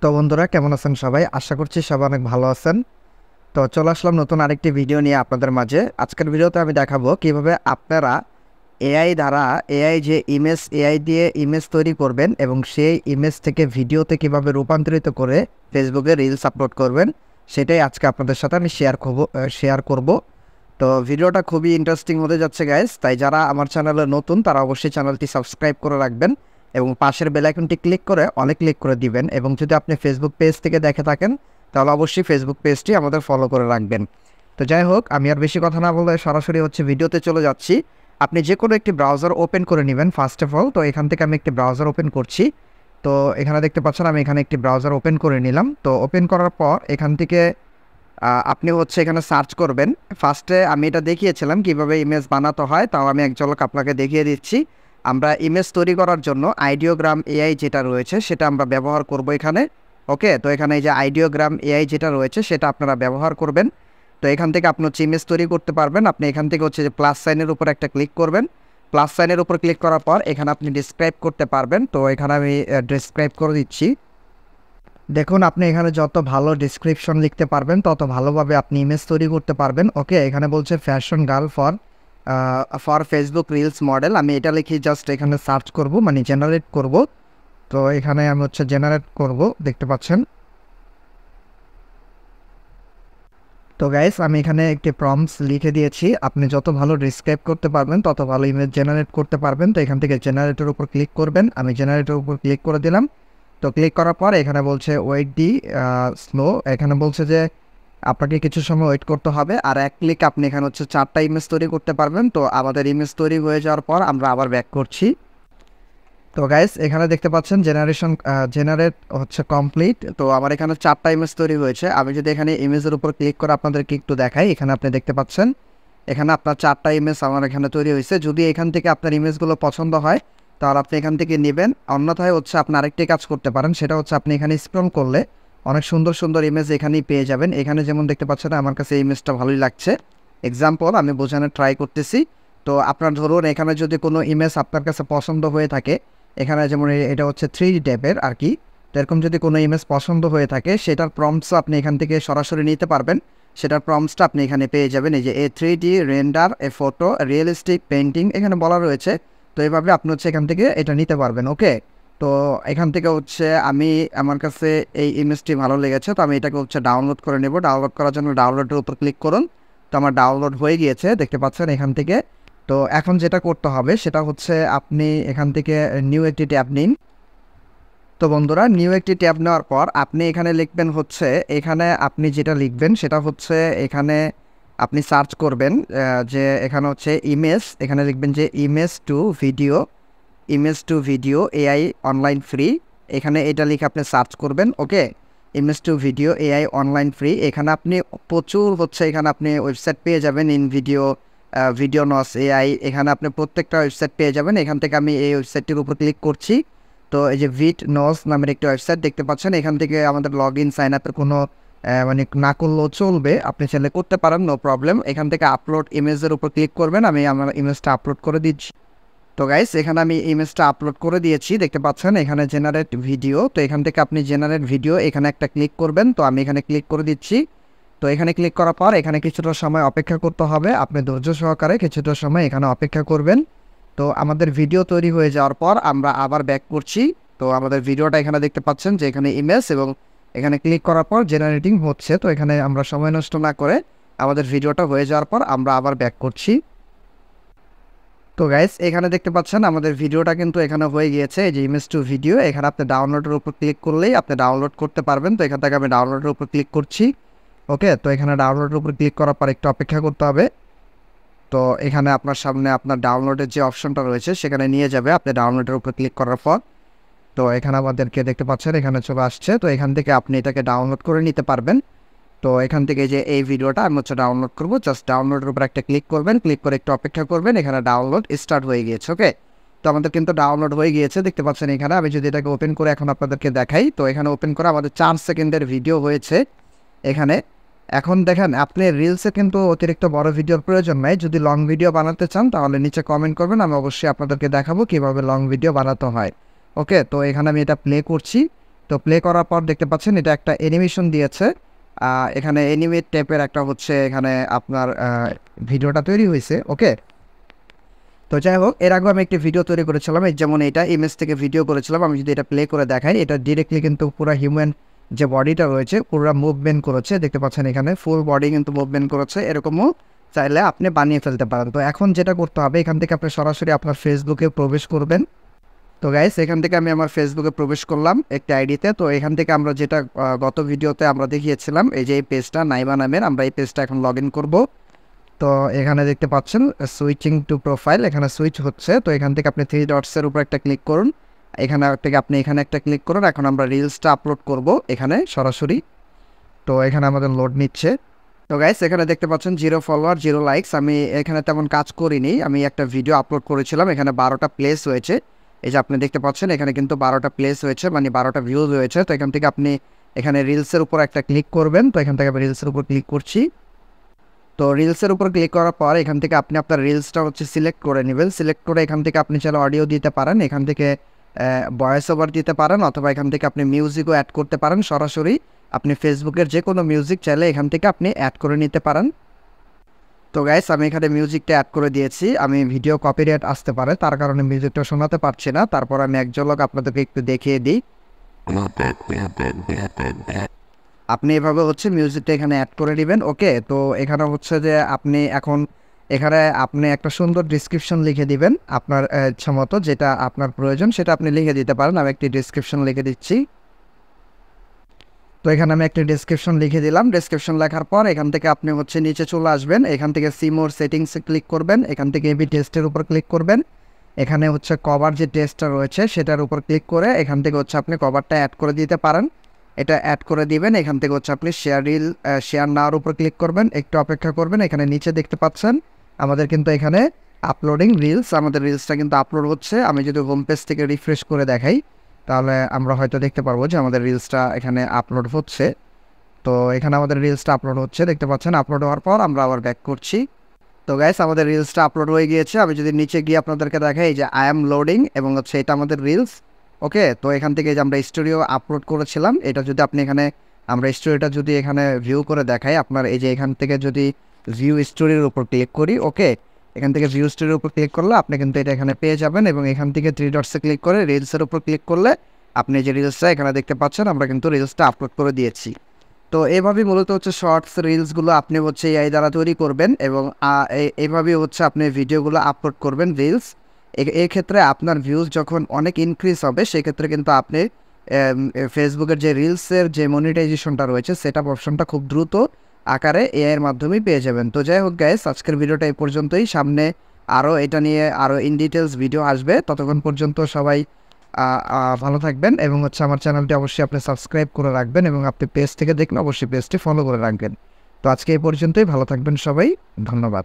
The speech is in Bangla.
তো বন্ধুরা কেমন আছেন সবাই? আশা করছি সবাই অনেক ভালো আছেন। তো চলে আসলাম নতুন আরেকটি ভিডিও নিয়ে আপনাদের মাঝে। আজকের ভিডিওতে আমি দেখাবো কিভাবে আপনারা এআই দ্বারা যে এআই দিয়ে ইমেজ তৈরি করবেন এবং সেই ইমেজ থেকে ভিডিওতে কিভাবে রূপান্তরিত করে ফেসবুকে রিলস আপলোড করবেন, সেটাই আজকে আপনাদের সাথে আমি শেয়ার করব। তো ভিডিওটা খুবই ইন্টারেস্টিং হতে যাচ্ছে গাইস, তাই যারা আমার চ্যানেলে নতুন তারা অবশ্যই চ্যানেলটি সাবস্ক্রাইব করে রাখবেন এবং পাশের বেল আইকনটি ক্লিক করে অনেক ক্লিক করে দিবেন। এবং যদি আপনি ফেসবুক পেজ থেকে দেখে থাকেন তাহলে অবশ্যই ফেসবুক পেজটি আমাদের ফলো করে রাখবেন। তো যাই হোক, আমি আর বেশি কথা না বলে সরাসরি ভিডিওতে চলে যাচ্ছি। আপনি যে কোনো একটি ব্রাউজার ওপেন করে নেবেন ফার্স্ট অফ অল। তো এখান থেকে আমি একটি ব্রাউজার ওপেন করছি। তো এখানে দেখতে পাচ্ছেন আমি এখানে একটি ব্রাউজার ওপেন করে নিলাম। তো ওপেন করার পর এখান থেকে আপনি এখানে সার্চ করবেন। ফার্স্টে আমি এটা দেখিয়েছিলাম কিভাবে ইমেজ বানাতে হয়, তাও আমি এক ঝলক আপনাকে দেখিয়ে দিচ্ছি। আমরা ইমেজ তৈরি করার জন্য আইডিওগ্রাম এআই যেটা রয়েছে সেটা আমরা ব্যবহার করব এখানে। ওকে, তো এখানে এই যে আইডিওগ্রাম এআই যেটা রয়েছে সেটা আপনারা ব্যবহার করবেন। তো এখান থেকে আপনি ইমেজ তৈরি করতে পারবেন। আপনি এখান থেকে যে প্লাস সাইনের উপর একটা ক্লিক করবেন। প্লাস সাইনের উপর ক্লিক করার পর এখানে আপনি ডিসক্রাইব করতে পারবেন। তো এখানে আমি ডিসক্রাইব করে দিচ্ছি। দেখুন, আপনি এখানে যত ভালো ডিসক্রিপশন লিখতে পারবেন তত ভালোভাবে আপনি ইমেজ তৈরি করতে পারবেন। ওকে, এখানে বলছে fashion girl for Facebook reels model. আমি এটা লিখি জাস্ট এখানে সার্চ করব, মানে জেনারেট করব। তো এখানে আমি জেনারেট করব, দেখতে পাচ্ছেন। তো গাইস, আমি এখানে একটি প্রম্পটস লিখে দিয়েছি। আপনি যত ভালো ডিসক্রাইব করতে পারবেন তত ভালো ইমেজ জেনারেট করতে পারবেন। তো এখান থেকে জেনারেটের উপর ক্লিক করবেন। আমি জেনারেটের উপর ক্লিক করে দিলাম। তো ক্লিক করার পর এখানে বলছে ওয়েট দি স্লো। এখানে বলছে যে আপনাকে কিছু সময় ওয়েট করতে হবে। আর এক ক্লিক আপনি এখানে 4টা ইমেজ তৈরি করতে পারবেন। তো আমাদের ইমেজ তৈরি হয়ে যাওয়ার পর আমরা আবার ব্যাক করছি। তো গাইস, এখানে দেখতে পাচ্ছেন জেনারেট কমপ্লিট। তো আমার এখানে 4টা ইমেজ তৈরি হয়েছে। আমি যদি এখানে ইমেজের উপর ক্লিক করে আপনাদেরকে একটু দেখাই, এখানে আপনি দেখতে পাচ্ছেন এখানে আপনার 4টা ইমেজ আমার এখানে তৈরি হয়েছে। যদি এখান থেকে আপনার ইমেজগুলো পছন্দ হয় তাহলে আপনি এখান থেকে নেবেন, অন্যথায় আপনি আরেকটি কাজ করতে পারেন। সেটা আপনি এখানে স্ক্রল করলে অনেক সুন্দর সুন্দর ইমেজ এখানেই পেয়ে যাবেন। এখানে যেমন দেখতে পাচ্ছেন আমার কাছে এই ইমেজটা ভালোই লাগছে। এক্সাম্পল আমি বোঝানোর ট্রাই করতেছি। তো আপনার ধরুন এখানে যদি কোনো ইমেজ আপনার কাছে পছন্দ হয়ে থাকে, এখানে যেমন এটা 3D টাইপের আর কি। তো এরকম যদি কোনো ইমেজ পছন্দ হয়ে থাকে সেটার প্রম্পটস আপনি এখান থেকে সরাসরি নিতে পারবেন। সেটার প্রম্পটসটা আপনি এখানে পেয়ে যাবেন। এই যে A3D রেন্ডার এ ফটো রিয়েলিস্টিক পেন্টিং এখানে বলা রয়েছে। তো এইভাবে আপনি এখান থেকে এটা নিতে পারবেন। ওকে, তো এখান থেকে আমি আমার কাছে এই ইমেজটি ভালো লেগেছে, তো আমি এটাকে ডাউনলোড করে নেব। ডাউনলোড করার জন্য ডাউনলোডের উপর ক্লিক করুন। তো আমার ডাউনলোড হয়ে গিয়েছে, দেখতে পাচ্ছেন এখান থেকে। তো এখন যেটা করতে হবে সেটা আপনি এখান থেকে নিউ একটি ট্যাব নিন। তো বন্ধুরা, নিউ একটি ট্যাব নেওয়ার পর আপনি এখানে লিখবেন এখানে আপনি যেটা লিখবেন সেটা এখানে আপনি সার্চ করবেন যে এখানে ইমেজ। এখানে লিখবেন যে image to video AI online free. এখানে এটা লিখে আপনি সার্চ করবেন। Okay, image to video AI online free. এখানে আপনি প্রচুর এখানে আপনি ওয়েবসাইট পেয়ে যাবেন। ভিডিও নস এআই, এখানে আপনি প্রত্যেকটা ওয়েবসাইট পেয়ে যাবেন। এখান থেকে আমি এই ওয়েবসাইটটির উপর ক্লিক করছি। তো এই যে ভিট নস নামের একটি ওয়েবসাইট দেখতে পাচ্ছেন। এখান থেকে আমাদের লগ ইন সাইন আপের কোনো মানে না করলেও চলবে, আপনি চাইলে করতে পারেন, নো প্রবলেম। এখান থেকে আপলোড ইমেজের উপর ক্লিক করবেন। আমি আমার ইমেজটা আপলোড করে দিচ্ছি। তো গাইস, এখানে আমি ইমেজটা আপলোড করে দিয়েছি, দেখতে পাচ্ছেন এখানে জেনারেট ভিডিও। তো এখান থেকে আপনি জেনারেট ভিডিও এখানে একটা ক্লিক করবেন। তো আমি এখানে ক্লিক করে দিচ্ছি। তো এখানে ক্লিক করার পর এখানে কিছুটা সময় অপেক্ষা করতে হবে। আপনি ধৈর্য সহকারে কিছুটা সময় এখানে অপেক্ষা করবেন। তো আমাদের ভিডিও তৈরি হয়ে যাওয়ার পর আমরা আবার ব্যাক করছি। তো আমাদের ভিডিওটা এখানে দেখতে পাচ্ছেন যে এখানে ইমেজ এবং এখানে ক্লিক করার পর জেনারেটিং হচ্ছে। তো এখানে আমরা সময় নষ্ট না করে আমাদের ভিডিওটা হয়ে যাওয়ার পর আমরা আবার ব্যাক করছি। তো গাইস, এখানে দেখতে পাচ্ছেন আমাদের ভিডিওটা কিন্তু এখানে হয়ে গিয়েছে। এই যে ইমেজ টু ভিডিও, এখানে আপনি ডাউনলোডের উপর ক্লিক করলেই আপনি ডাউনলোড করতে পারবেন। তো এখান থেকে আমি ডাউনলোডের উপর ক্লিক করছি। ওকে, তো এখানে ডাউনলোডের উপর ক্লিক করার পর একটু অপেক্ষা করতে হবে। তো এখানে আপনার সামনে আপনার ডাউনলোডের যে অপশনটা রয়েছে সেখানে নিয়ে যাবে আপনি ডাউনলোডের উপর ক্লিক করার পর। তো এখানে আমাদেরকে দেখতে পাচ্ছেন এখানে চলে আসছে। তো এখান থেকে আপনি এটাকে ডাউনলোড করে নিতে পারবেন। তো এখান থেকে যে এই ভিডিওটা আমি ডাউনলোড করব, জাস্ট ডাউনলোডের উপর একটা ক্লিক করবেন। ক্লিক করে একটু অপেক্ষা করবেন। এখানে ডাউনলোড স্টার্ট হয়ে গিয়েছে। ওকে, তো আমাদের কিন্তু ডাউনলোড হয়ে গিয়েছে, দেখতে পাচ্ছেন এখানে। আমি যদি এটাকে ওপেন করে এখন আপনাদেরকে দেখাই, তো এখানে ওপেন করে আমাদের 4 সেকেন্ডের ভিডিও হয়েছে এখানে। এখন দেখেন, আপনি রিলসে কিন্তু অতিরিক্ত বড় ভিডিওর প্রয়োজন নাই। যদি লং ভিডিও বানাতে চান তাহলে নিচে কমেন্ট করবেন, আমি অবশ্যই আপনাদেরকে দেখাবো কীভাবে লং ভিডিও বানাতে হয়। ওকে, তো এখানে আমি এটা প্লে করছি। তো প্লে করার পর দেখতে পাচ্ছেন এটা একটা অ্যানিমেশন দিয়েছে। এখানে অ্যানিমেট টাইপের একটা হচ্ছে এখানে আপনার ভিডিওটা তৈরি হয়েছে। ওকে, তো যাই হোক, এর আগেও আমি একটি ভিডিও তৈরি করেছিলাম, এই যেমন এটা ইমেজ থেকে ভিডিও করেছিলাম। আমি যদি এটা প্লে করে দেখাই, এটা ডিরেক্টলি কিন্তু পুরো হিউম্যান যে বডিটা রয়েছে পুরো মুভমেন্ট করেছে, দেখতে পাচ্ছেন এখানে ফুল বডি কিন্তু মুভমেন্ট করেছে। এরকমও চাইলে আপনি বানিয়ে ফেলতে পারেন। তো এখন যেটা করতে হবে, এখান থেকে আপনি সরাসরি আপনার ফেসবুকে প্রবেশ করবেন। তো গাইস, এখান থেকে আমি আমার ফেসবুকে প্রবেশ করলাম একটি আইডিতে। তো এখান থেকে আমরা যেটা গত ভিডিওতে আমরা দেখিয়েছিলাম, এই যে এই পেজটা নাইবা নামের, আমরা এই পেজটা এখন লগ ইন করবো। তো এখানে দেখতে পাচ্ছেন সুইচিং টু প্রোফাইল, এখানে সুইচ হচ্ছে। তো এখান থেকে আপনি 3 ডটসের উপর একটা ক্লিক করুন, এখানে থেকে আপনি এখানে একটা ক্লিক করুন। এখন আমরা রিলসটা আপলোড করব এখানে সরাসরি। তো এখানে আমাদের লোড নিচ্ছে। তো গাইস, এখানে দেখতে পাচ্ছেন 0 ফলোয়ার 0 লাইকস। আমি এখানে তেমন কাজ করিনি, আমি একটা ভিডিও আপলোড করেছিলাম, এখানে 12টা প্লেস হয়েছে। এই যে আপনি দেখতে পাচ্ছেন এখানে কিন্তু 12টা প্লেস হয়েছে, মানে 12টা ভিউজ হয়েছে। তো এখান থেকে আপনি এখানে রিলসের উপর একটা ক্লিক করবেন। তো এখান থেকে আমি রিলসের উপর ক্লিক করছি। তো রিলসের উপর ক্লিক করার পর এখান থেকে আপনি আপনার রিলসটা হচ্ছে সিলেক্ট করে নেবেন। সিলেক্ট করে এখান থেকে আপনি চাইলে অডিও দিতে পারেন, এখান থেকে ভয়েস ওভার দিতে পারেন, অথবা এখান থেকে আপনি মিউজিকও অ্যাড করতে পারেন। সরাসরি আপনি ফেসবুকের যে কোনো মিউজিক চাইলে এখান থেকে আপনি অ্যাড করে নিতে পারেন। তো গাইস, আমি এখানে মিউজিকটা অ্যাড করে দিয়েছি। আমি ভিডিও কপিরাইট আসতে পারে, তার কারণে মিউজিকটা শোনাতে পারছি না। তারপর আমি এক ঝলক আপনাদেরকে একটু দেখিয়ে দিই। আপনি এভাবে হচ্ছে মিউজিকটা এখানে অ্যাড করে নেবেন। ওকে, তো এখানে হচ্ছে যে আপনি এখন এখানে আপনি একটা সুন্দর ডিসক্রিপশন লিখে দিবেন আপনার ইচ্ছা মতো, যেটা আপনার প্রয়োজন সেটা আপনি লিখে দিতে পারেন। আমি একটি ডিসক্রিপশন লিখে দিচ্ছি। তো এখানে আমি একটি ডিসক্রিপশন লিখে দিলাম। ডিসক্রিপশন লেখার পর এখান থেকে আপনি হচ্ছে নিচে চলে আসবেন, এখান থেকে সিমোর সেটিংসে ক্লিক করবেন, এখান থেকে এবি টেস্টের উপর ক্লিক করবেন। এখানে হচ্ছে কভার যে টেস্টটা রয়েছে সেটার উপর ক্লিক করে এখান থেকে হচ্ছে আপনি কভারটা অ্যাড করে দিতে পারেন। এটা অ্যাড করে দিবেন। এখান থেকে হচ্ছে আপনি শেয়ার নাওয়ার উপর ক্লিক করবেন, একটু অপেক্ষা করবেন। এখানে নিচে দেখতে পাচ্ছেন আমাদের কিন্তু এখানে আপলোডিং রিলস, আমাদের রিলসটা কিন্তু আপলোড হচ্ছে। আমি যদি হোম পেজ থেকে রিফ্রেশ করে দেখাই, তাহলে আমরা হয়তো দেখতে পারবো যে আমাদের রিলসটা এখানে আপলোড হচ্ছে। তো এখানে আমাদের রিলসটা আপলোড হচ্ছে, দেখতে পাচ্ছেন। আপলোড হওয়ার পর আমরা আবার ব্যাক করছি। তো গাইস, আমাদের রিলসটা আপলোড হয়ে গিয়েছে। আমি যদি নিচে গিয়ে আপনাদেরকে দেখাই যে আই এম লোডিং, এবং হচ্ছে এটা আমাদের রিলস। ওকে, তো এখান থেকে যে আমরা স্টোরিও আপলোড করেছিলাম, এটা যদি আপনি এখানে আমরা স্টোরিটা যদি এখানে ভিউ করে দেখাই, আপনার এই যে এখান থেকে যদি ভিউ স্টোরির উপর ক্লিক করি, ওকে, এখান থেকে ভিউ স্টোরির উপর ক্লিক করলে আপনি কিন্তু এটা এখানে পেয়ে যাবেন। এবং এখান থেকে 3 ডটসে ক্লিক করে রিলসের উপর ক্লিক করলে আপনি যে রিলসটা এখানে দেখতে পাচ্ছেন, আমরা কিন্তু রিলসটা আপলোড করে দিয়েছি। তো এভাবেই মূলত হচ্ছে শর্টস রিলসগুলো আপনি হচ্ছে এআই দ্বারা তৈরি করবেন, এবং এইভাবেই হচ্ছে আপনি ভিডিওগুলো আপলোড করবেন রিলস। এক্ষেত্রে আপনার ভিউজ যখন অনেক ইনক্রিজ হবে, সেক্ষেত্রে কিন্তু আপনি ফেসবুকের যে রিলসের যে মনিটাইজেশনটা রয়েছে সেটা অপশনটা খুব দ্রুত আকারে এআইয়ের মাধ্যমেই পেয়ে যাবেন। তো যাই হোক গাইস, আজকের ভিডিওটা এই পর্যন্তই। সামনে আরও এটা নিয়ে আরও ইন ডিটেলস ভিডিও আসবে। ততক্ষণ পর্যন্ত সবাই ভালো থাকবেন, এবং হচ্ছে আমার চ্যানেলটি অবশ্যই আপনি সাবস্ক্রাইব করে রাখবেন, এবং আপনি পেজ থেকে দেখলে অবশ্যই পেজটি ফলো করে রাখবেন। তো আজকে এই পর্যন্তই, ভালো থাকবেন সবাই, ধন্যবাদ।